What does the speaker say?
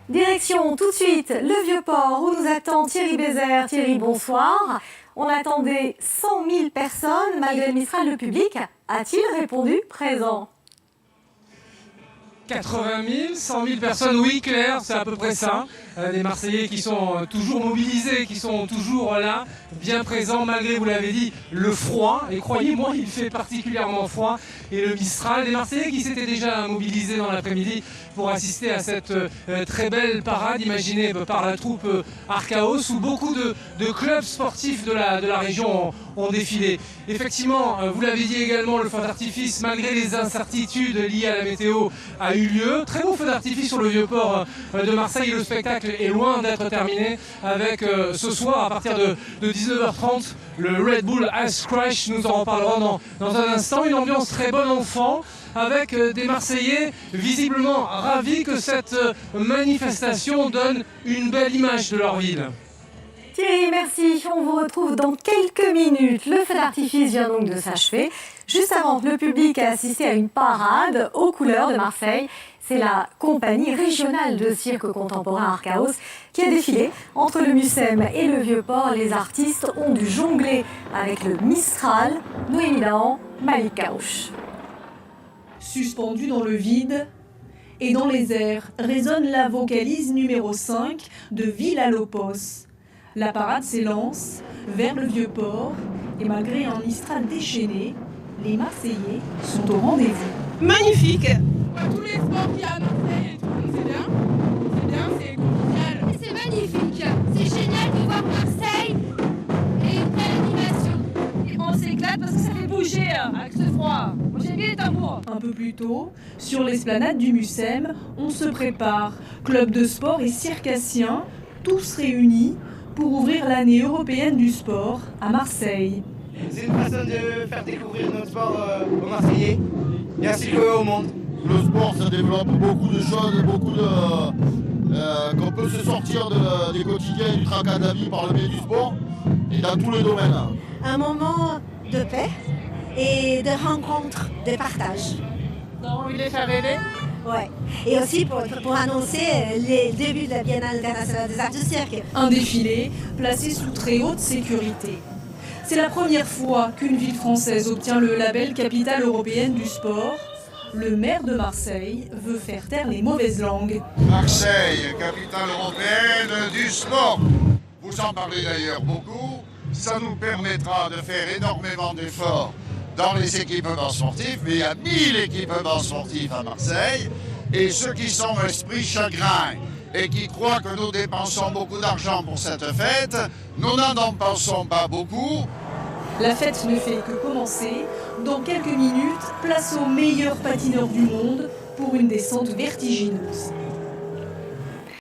Direction tout de suite le Vieux-Port où nous attend Thierry Bézère. Thierry, bonsoir. On attendait 100 000 personnes malgré le Mistral. Le public a-t-il répondu présent? 80 000, 100 000 personnes, oui Claire, c'est à peu près ça. Des Marseillais qui sont toujours mobilisés, qui sont toujours là, bien présents malgré, vous l'avez dit, le froid. Et croyez-moi, il fait particulièrement froid. Et le Mistral, des Marseillais qui s'étaient déjà mobilisés dans l'après-midi pour assister à cette très belle parade imaginée par la troupe Archaos, où beaucoup de clubs sportifs de la région ont défilé. Effectivement, vous l'avez dit également, le feu d'artifice, malgré les incertitudes liées à la météo, a eu lieu. Très beau feu d'artifice sur le Vieux-Port de Marseille. Le spectacle est loin d'être terminé avec ce soir, à partir de 19h30, le Red Bull Ice Crash. Nous en reparlerons dans un instant. Une ambiance très bon enfant, avec des Marseillais visiblement ravis que cette manifestation donne une belle image de leur ville. Thierry, merci. On vous retrouve dans quelques minutes. Le feu d'artifice vient donc de s'achever. Juste avant, le public a assisté à une parade aux couleurs de Marseille. C'est la compagnie régionale de cirque contemporain Archaos qui a défilé entre le Mucem et le Vieux-Port. Les artistes ont dû jongler avec le Mistral. Noémie Dahan, Malik Karouche. Suspendu dans le vide et dans les airs résonne la vocalise numéro 5 de Villa Lobos. La parade s'élance vers le Vieux-Port et malgré un Mistral déchaîné, les Marseillais sont au rendez-vous. Magnifique! Tous les sports qu'il y a à Marseille et tout, c'est bien, c'est convivial. C'est magnifique, c'est génial de voir Marseille et une belle animation. Et on s'éclate parce que ça fait bouger avec ce froid. Moi j'aime bien les tambours. Un peu plus tôt, sur l'esplanade du Mucem, on se prépare. Club de sport et circassiens, tous réunis pour ouvrir l'année européenne du sport à Marseille. C'est une façon de faire découvrir notre sport aux Marseillais et ainsi qu'au monde. Le sport, ça développe beaucoup de choses, qu'on peut se sortir des quotidiens, du tracas de la vie par le biais du sport et dans tous les domaines. Un moment de paix et de rencontre, de partage. On a envie de les faire rêver. Ouais. Et aussi pour annoncer les débuts de la Biennale internationale des arts du cirque. Un défilé placé sous très haute sécurité. C'est la première fois qu'une ville française obtient le label Capitale européenne du sport. Le maire de Marseille veut faire taire les mauvaises langues. Marseille, capitale européenne du sport. Vous en parlez d'ailleurs beaucoup. Ça nous permettra de faire énormément d'efforts dans les équipements sportifs. Mais il y a 1000 équipements sportifs à Marseille. Et ceux qui sont esprit chagrin et qui croient que nous dépensons beaucoup d'argent pour cette fête, nous n'en dépensons pas beaucoup. La fête ne fait que commencer. Dans quelques minutes, place aux meilleurs patineurs du monde pour une descente vertigineuse.